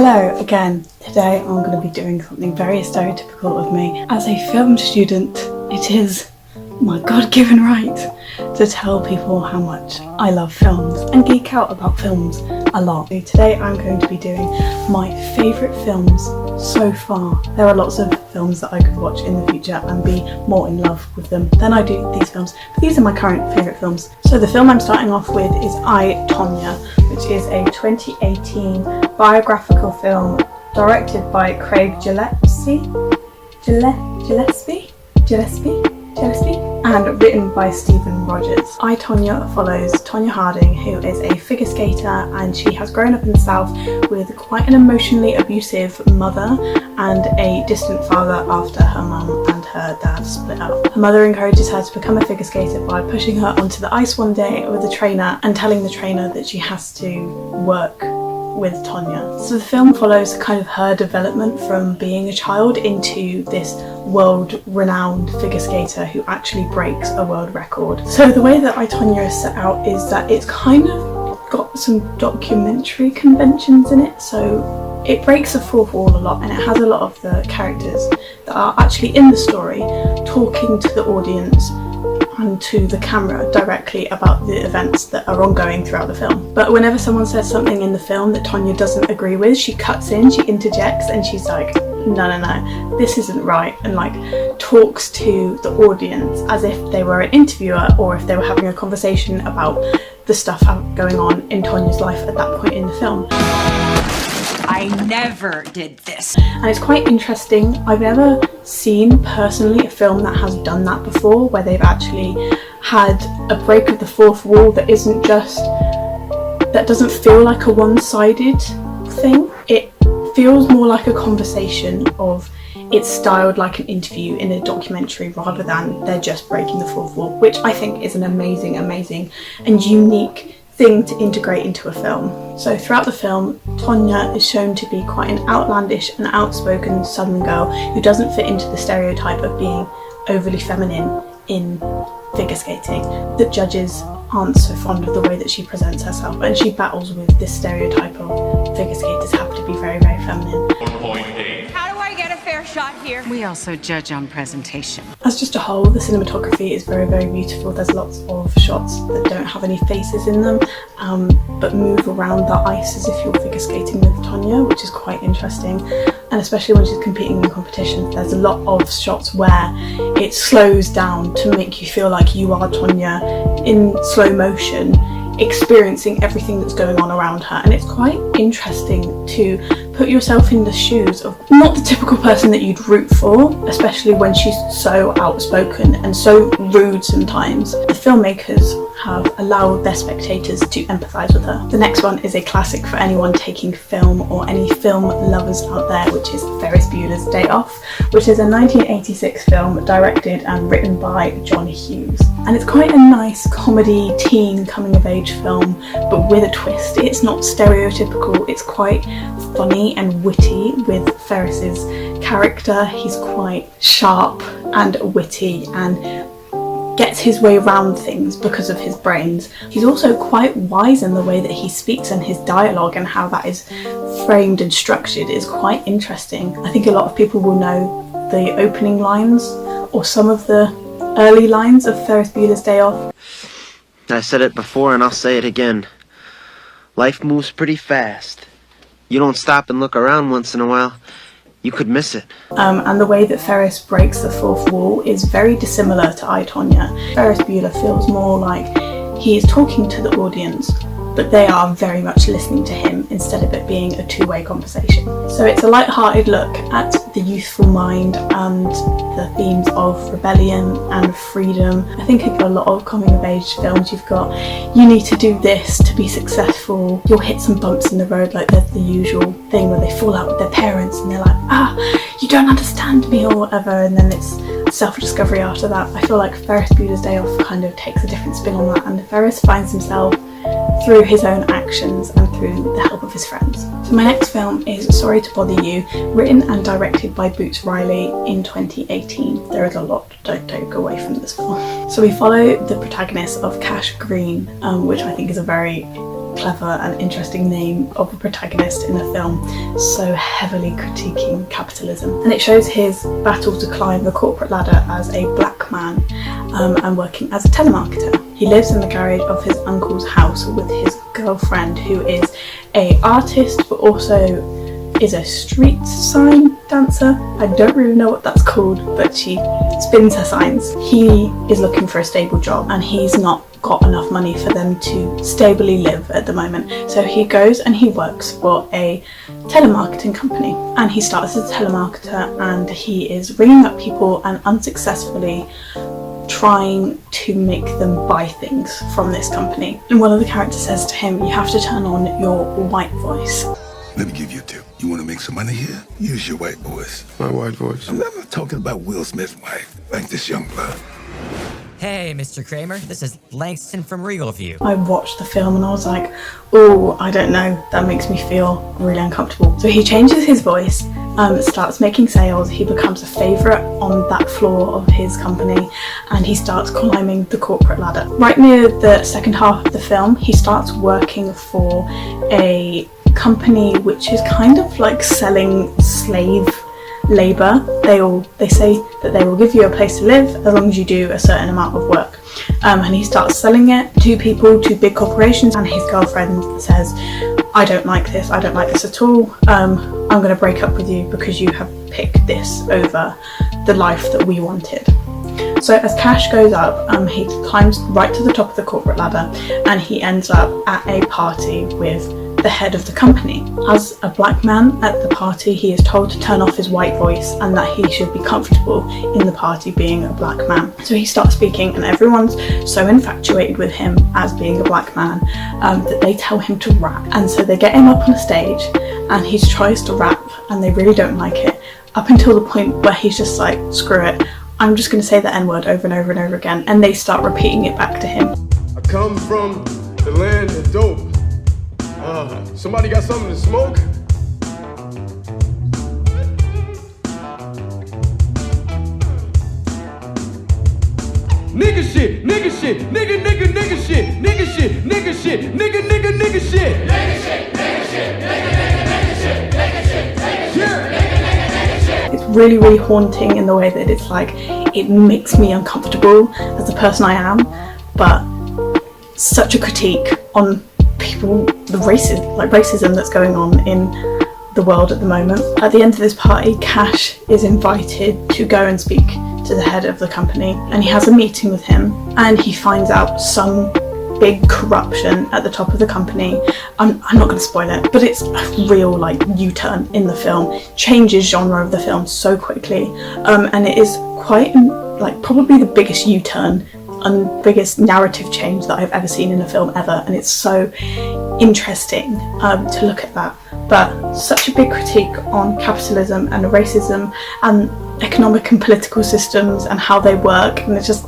Hello again. Today I'm going to be doing something very stereotypical of me. As a film student, it is my God-given right to tell people how much I love films and geek out about films a lot. So today I'm going to be doing my favourite films so far. There are lots of films that I could watch in the future and be more in love with them than I do these films, but these are my current favourite films. So the film I'm starting off with is I, Tonya, which is a 2018 biographical film directed by Craig Gillespie and written by Stephen Rogers. I, Tonya follows Tonya Harding, who is a figure skater, and she has grown up in the South with quite an emotionally abusive mother and a distant father after her mum and her dad split up. Her mother encourages her to become a figure skater by pushing her onto the ice one day with a trainer and telling the trainer that she has to work with Tonya. So the film follows kind of her development from being a child into this world-renowned figure skater who actually breaks a world record. So the way that I, Tonya is set out is that it's kind of got some documentary conventions in it, so it breaks the fourth wall a lot, and it has a lot of the characters that are actually in the story talking to the audience and to the camera directly about the events that are ongoing throughout the film. But whenever someone says something in the film that Tonya doesn't agree with, she cuts in, she interjects, and she's like, no, this isn't right, and like talks to the audience as if they were an interviewer or if they were having a conversation about the stuff going on in Tonya's life at that point in the film. I never did this. And it's quite interesting. I've never seen personally a film that has done that before, where they've actually had a break of the fourth wall that isn't just, that doesn't feel like a one-sided thing. It feels more like a conversation of, it's styled like an interview in a documentary rather than they're just breaking the fourth wall, which I think is an amazing and unique thing to integrate into a film. So throughout the film, Tonya is shown to be quite an outlandish and outspoken southern girl who doesn't fit into the stereotype of being overly feminine in figure skating. The judges aren't so fond of the way that she presents herself, and she battles with this stereotype of figure skaters have to be very feminine. How do I get a fair shot here? We also judge on presentation. As just a whole, the cinematography is very beautiful. There's lots of shots that don't have any faces in them, but move around the ice as if you're figure skating with Tonya, which is quite interesting. And especially when she's competing in competitions, there's a lot of shots where it slows down to make you feel like you are Tonya in slow motion, experiencing everything that's going on around her. And it's quite interesting to put yourself in the shoes of not the typical person that you'd root for, especially when she's so outspoken and so rude sometimes. The filmmakers have allowed their spectators to empathise with her. The next one is a classic for anyone taking film or any film lovers out there, which is Ferris Bueller's Day Off, which is a 1986 film directed and written by John Hughes. And it's quite a nice comedy teen coming of age film, but with a twist. It's not stereotypical, it's quite funny and witty with Ferris's character. He's quite sharp and witty and gets his way around things because of his brains. He's also quite wise in the way that he speaks, and his dialogue and how that is framed and structured is quite interesting. I think a lot of people will know the opening lines or some of the early lines of Ferris Bueller's Day Off. I said it before and I'll say it again. Life moves pretty fast. You don't stop and look around once in a while, you could miss it. And the way that Ferris breaks the fourth wall is very dissimilar to I, Tonya. Ferris Bueller feels more like he is talking to the audience, but they are very much listening to him instead of it being a two-way conversation. So it's a light-hearted look at the youthful mind and the themes of rebellion and freedom. I think in a lot of coming-of-age films you've got, you need to do this to be successful. You'll hit some bumps in the road, like there's the usual thing where they fall out with their parents and they're like, you don't understand me or whatever, and then it's self-discovery after that. I feel like Ferris Bueller's Day Off kind of takes a different spin on that, and Ferris finds himself through his own actions and through the help of his friends. So my next film is Sorry to Bother You, written and directed by Boots Riley in 2018. There is a lot to take away from this film. So we follow the protagonist of Cash Green, which I think is a very clever and interesting name of a protagonist in a film so heavily critiquing capitalism. And it shows his battle to climb the corporate ladder as a black man and working as a telemarketer. He lives in the garage of his uncle's house with his girlfriend, who is an artist but also is a street sign dancer. I don't really know what that's called, but she spins her signs. He is looking for a stable job and he's not got enough money for them to stably live at the moment. So he goes and he works for a telemarketing company, and he starts as a telemarketer and he is ringing up people and unsuccessfully trying to make them buy things from this company. And one of the characters says to him, you have to turn on your white voice. Let me give you a tip. You want to make some money here? Use your white voice. My white voice? I'm not talking about Will Smith's wife, like this young blood. Hey, Mr. Kramer, this is Langston from Regal View. I watched the film and I was like, oh, I don't know, that makes me feel really uncomfortable. So he changes his voice, starts making sales, he becomes a favourite on that floor of his company, and he starts climbing the corporate ladder. Right near the second half of the film, he starts working for a company which is kind of like selling slave labour. They say that they will give you a place to live as long as you do a certain amount of work, and he starts selling it to people, to big corporations, and his girlfriend says, I don't like this at all, I'm going to break up with you because you have picked this over the life that we wanted. So as cash goes up, he climbs right to the top of the corporate ladder and he ends up at a party with the head of the company. As a black man at the party, he is told to turn off his white voice and that he should be comfortable in the party being a black man. So he starts speaking and everyone's so infatuated with him as being a black man that they tell him to rap. And so they get him up on a stage and he tries to rap and they really don't like it, up until the point where he's just like, screw it, I'm just going to say the N-word over and over and over again, and they start repeating it back to him. I come from the land of dope. Somebody got something to smoke? Nigga shit, nigga shit, nigga shit, nigga shit, nigga shit, nigga shit, nigga shit. Nigga shit, nigga shit, nigga shit, nigga shit, nigga shit. It's really, really haunting in the way that it's like, it makes me uncomfortable as the person I am, but such a critique on people, the racism that's going on in the world at the moment. At the end of this party, Cash is invited to go and speak to the head of the company, and he has a meeting with him and he finds out some big corruption at the top of the company. I'm not going to spoil it, but it's a real like U-turn in the film, changes genre of the film so quickly, and it is quite like probably the biggest U-turn and biggest narrative change that I've ever seen in a film ever, and it's so interesting to look at that. But such a big critique on capitalism and racism and economic and political systems and how they work, and it's just,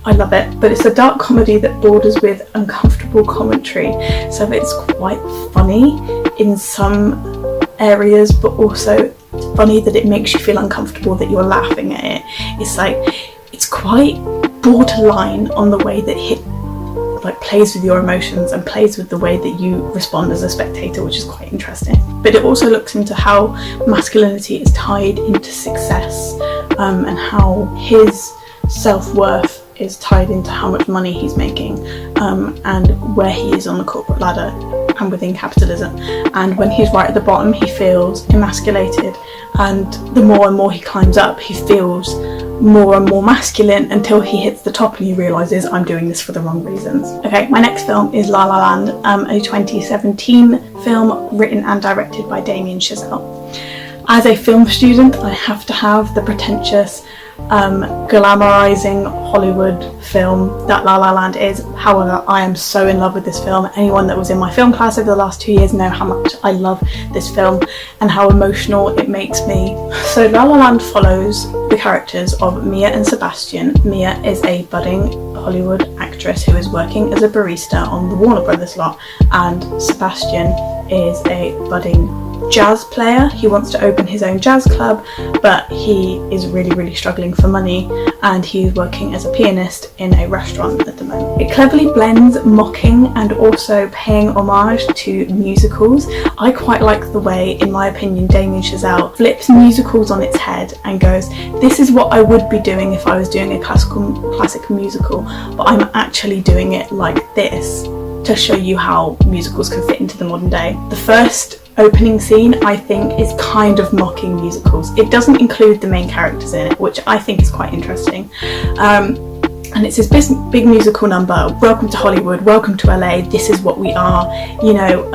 I love it. But it's a dark comedy that borders with uncomfortable commentary, so it's quite funny in some areas, but also funny that it makes you feel uncomfortable that you're laughing at it. It's like, it's quite borderline on the way that it like plays with your emotions and plays with the way that you respond as a spectator, which is quite interesting. But it also looks into how masculinity is tied into success, and how his self-worth is tied into how much money he's making, and where he is on the corporate ladder and within capitalism. And when he's right at the bottom, he feels emasculated, and the more and more he climbs up, he feels more and more masculine until he hits the top and he realises, I'm doing this for the wrong reasons. Okay, my next film is La La Land, a 2017 film written and directed by Damien Chazelle. As a film student, I have to have the pretentious, glamorizing Hollywood film that La La Land is. However, I am so in love with this film. Anyone that was in my film class over the last 2 years know how much I love this film and how emotional it makes me. So La La Land follows the characters of Mia and Sebastian. Mia is a budding Hollywood actress who is working as a barista on the Warner Brothers lot, and Sebastian is a budding jazz player. He wants to open his own jazz club, but he is really struggling for money, and he's working as a pianist in a restaurant at the moment. It cleverly blends mocking and also paying homage to musicals. I quite like the way, in my opinion, Damien Chazelle flips musicals on its head and goes, this is what I would be doing if I was doing a classic musical, but I'm actually doing it like this, to show you how musicals can fit into the modern day. The first opening scene, I think, is kind of mocking musicals. It doesn't include the main characters in it, which I think is quite interesting. And it's this big musical number. Welcome to Hollywood, welcome to LA, this is what we are. You know,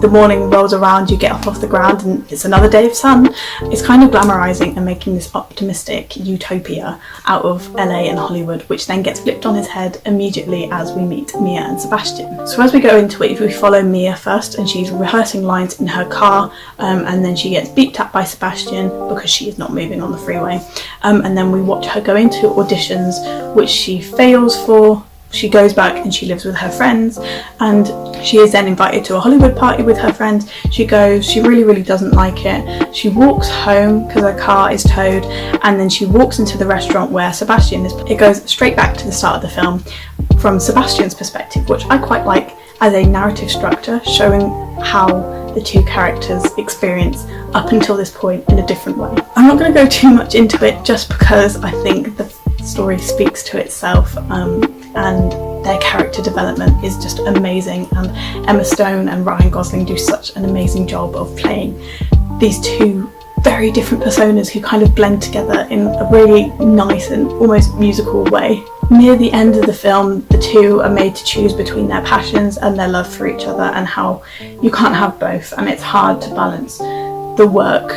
the morning rolls around, you get up off the ground and it's another day of sun. It's kind of glamorizing and making this optimistic utopia out of LA and Hollywood, which then gets flipped on his head immediately as we meet Mia and Sebastian. So as we go into it, we follow Mia first, and she's rehearsing lines in her car, and then she gets beeped at by Sebastian because she is not moving on the freeway. And then we watch her go into auditions, which she fails for. She goes back and she lives with her friends, and she is then invited to a Hollywood party with her friends. She goes, she really doesn't like it. She walks home because her car is towed, and then she walks into the restaurant where Sebastian is. It goes straight back to the start of the film from Sebastian's perspective, which I quite like as a narrative structure, showing how the two characters experience up until this point in a different way. I'm not going to go too much into it just because I think the story speaks to itself, and their character development is just amazing, and Emma Stone and Ryan Gosling do such an amazing job of playing these two very different personas who kind of blend together in a really nice and almost musical way. Near the end of the film, the two are made to choose between their passions and their love for each other, and how you can't have both, and it's hard to balance the work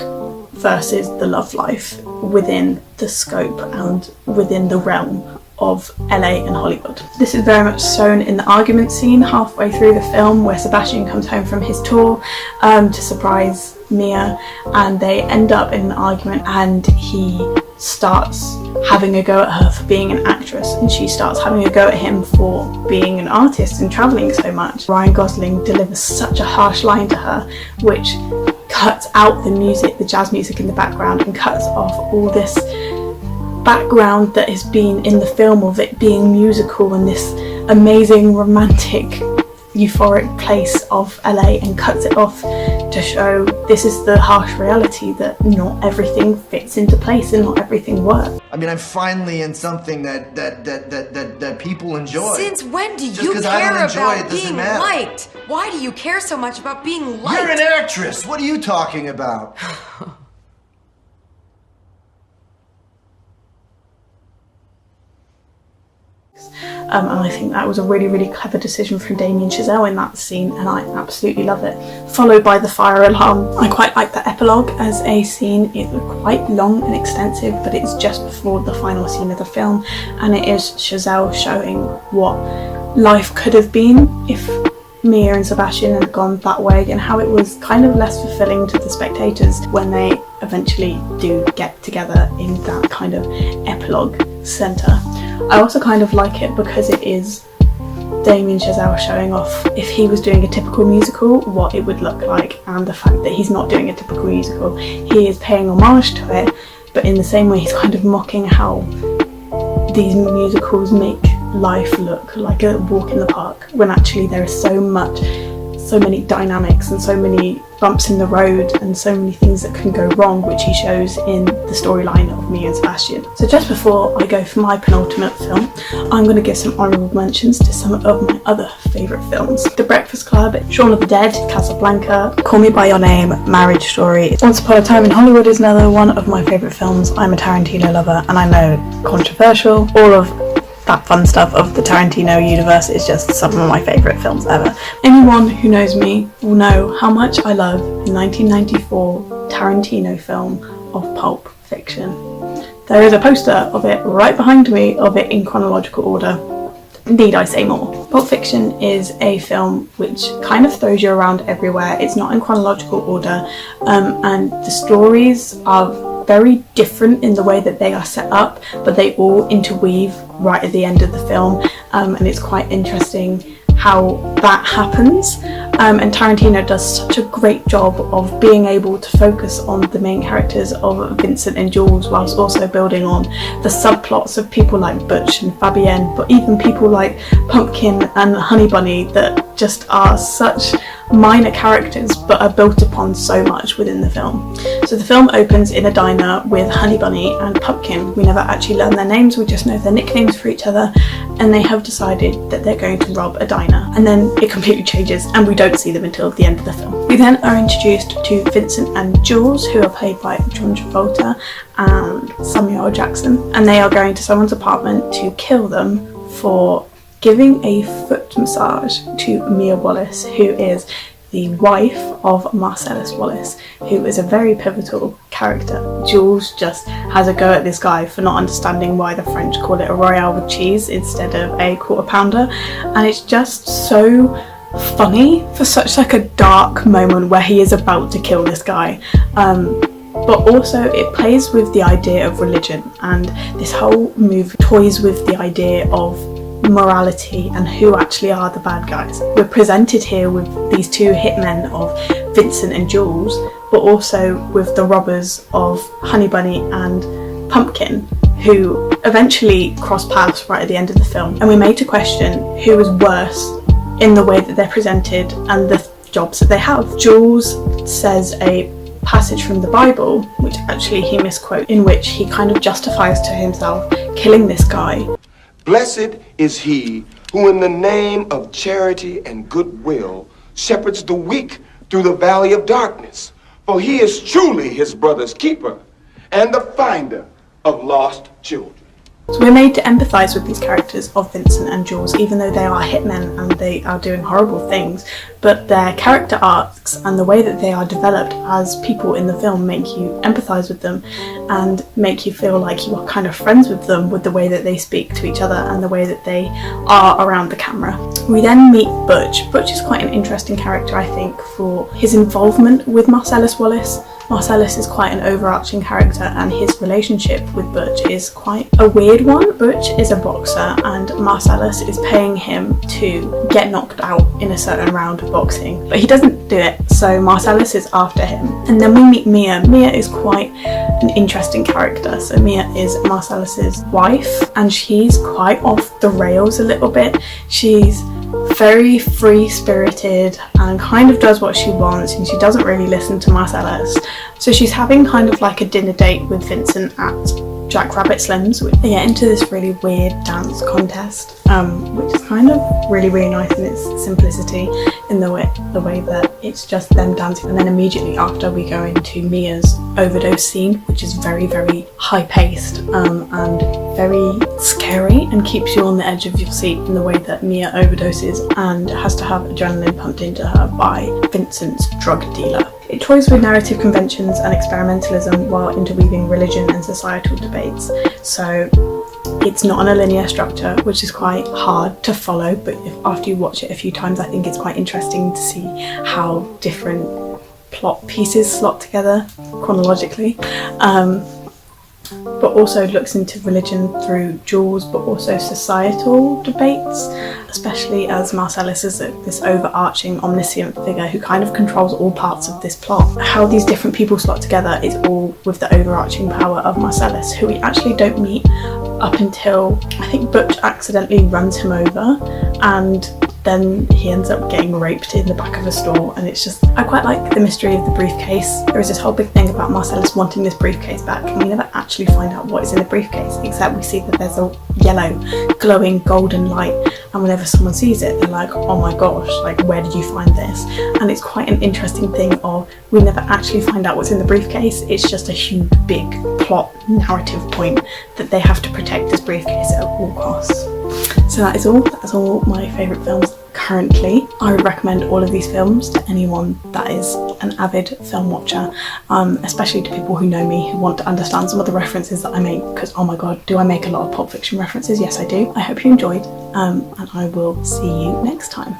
versus the love life within the scope and within the realm of LA and Hollywood. This is very much shown in the argument scene halfway through the film, where Sebastian comes home from his tour to surprise Mia, and they end up in an argument, and he starts having a go at her for being an actress, and she starts having a go at him for being an artist and travelling so much. Ryan Gosling delivers such a harsh line to her, which cuts out the music, the jazz music in the background, and cuts off all this background that has been in the film of it being musical and this amazing romantic euphoric place of LA, and cuts it off to show this is the harsh reality that not everything fits into place and not everything works. I mean, I'm finally in something that people enjoy. Since when do Just you 'cause I care don't enjoy it about doesn't being matter. liked? Why do you care so much about being liked? You're an actress. What are you talking about? And I think that was a really clever decision from Damien Chazelle in that scene, and I absolutely love it. Followed by the fire alarm. I quite like the epilogue as a scene. It's quite long and extensive, but it's just before the final scene of the film, and it is Chazelle showing what life could have been if Mia and Sebastian had gone that way, and how it was kind of less fulfilling to the spectators when they eventually do get together in that kind of epilogue centre. I also kind of like it because it is Damien Chazelle showing off, if he was doing a typical musical, what it would look like, and the fact that he's not doing a typical musical. He is paying homage to it, but in the same way he's kind of mocking how these musicals make life look like a walk in the park, when actually there is so many dynamics and so many bumps in the road and so many things that can go wrong, which he shows in the storyline of Mia and Sebastian. So just before I go for my penultimate film, I'm going to give some honourable mentions to some of my other favourite films. The Breakfast Club, Shaun of the Dead, Casablanca, Call Me By Your Name, Marriage Story. Once Upon a Time in Hollywood is another one of my favourite films. I'm a Tarantino lover, and I know, controversial, all of that fun stuff of the Tarantino universe is just some of my favourite films ever. Anyone who knows me will know how much I love the 1994 Tarantino film of Pulp Fiction. There is a poster of it right behind me, of it in chronological order. Need I say more? Pulp Fiction is a film which kind of throws you around everywhere. It's not in chronological order, and the stories are very different in the way that they are set up, but they all interweave right at the end of the film, and it's quite interesting how that happens. And Tarantino does such a great job of being able to focus on the main characters of Vincent and Jules whilst also building on the subplots of people like Butch and Fabienne, but even people like Pumpkin and Honey Bunny that just are such minor characters but are built upon so much within the film. So the film opens in a diner with Honey Bunny and Pumpkin. We never actually learn their names, we just know their nicknames for each other, and they have decided that they're going to rob a diner, and then it completely changes and we don't see them until the end of the film. We then are introduced to Vincent and Jules, who are played by John Travolta and Samuel L. Jackson, and they are going to someone's apartment to kill them for giving a foot massage to Mia Wallace, who is the wife of Marcellus Wallace, who is a very pivotal character. Jules just has a go at this guy for not understanding why the French call it a royale with cheese instead of a quarter pounder, and it's just so funny for such like a dark moment where he is about to kill this guy. But also it plays with the idea of religion, and this whole movie toys with the idea of morality and who actually are the bad guys. We're presented here with these two hitmen of Vincent and Jules, but also with the robbers of Honey Bunny and Pumpkin, who eventually cross paths right at the end of the film, and we're made to question who is worse in the way that they're presented and the jobs that they have. Jules says a passage from the Bible, which actually he misquotes, in which he kind of justifies to himself killing this guy. Blessed is he who in the name of charity and goodwill shepherds the weak through the valley of darkness, for he is truly his brother's keeper and the finder of lost children. So we're made to empathise with these characters of Vincent and Jules, even though they are hitmen and they are doing horrible things, but their character arcs and the way that they are developed as people in the film make you empathise with them and make you feel like you are kind of friends with them with the way that they speak to each other and the way that they are around the camera. We then meet Butch. Butch is quite an interesting character, I think, for his involvement with Marcellus Wallace. Marcellus is quite an overarching character and his relationship with Butch is quite a weird one. Butch is a boxer and Marcellus is paying him to get knocked out in a certain round of boxing, but he doesn't do it, so Marcellus is after him. And then we meet Mia. Mia is quite an interesting character. So Mia is Marcellus's wife and she's quite off the rails a little bit. She's very free-spirited and kind of does what she wants, and she doesn't really listen to Marcellus. So she's having kind of like a dinner date with Vincent at Jack Rabbit Slim's. They get into this really weird dance contest, which is kind of really nice in its simplicity, in the way that it's just them dancing. And then immediately after we go into Mia's overdose scene, which is very high-paced and very scary and keeps you on the edge of your seat in the way that Mia overdoses and has to have adrenaline pumped into her by Vincent's drug dealer. It toys with narrative conventions and experimentalism while interweaving religion and societal debates. So it's not on a linear structure, which is quite hard to follow, but after you watch it a few times, I think it's quite interesting to see how different plot pieces slot together chronologically. But also looks into religion through Jules, but also societal debates, especially as Marcellus is this overarching omniscient figure who kind of controls all parts of this plot. How these different people slot together is all with the overarching power of Marcellus, who we actually don't meet up until I think Butch accidentally runs him over and then he ends up getting raped in the back of a store, and it's just, I quite like the mystery of the briefcase. There is this whole big thing about Marcellus wanting this briefcase back, and we never actually find out what is in the briefcase, except we see that there's a yellow glowing golden light, and whenever someone sees it they're like, oh my gosh, like where did you find this? And it's quite an interesting thing of we never actually find out what's in the briefcase. It's just a huge big plot narrative point that they have to protect this briefcase at all costs. So that's all my favourite films currently. I would recommend all of these films to anyone that is an avid film watcher, especially to people who know me, who want to understand some of the references that I make, because oh my god, do I make a lot of Pulp Fiction references? Yes I do. I hope you enjoyed, and I will see you next time.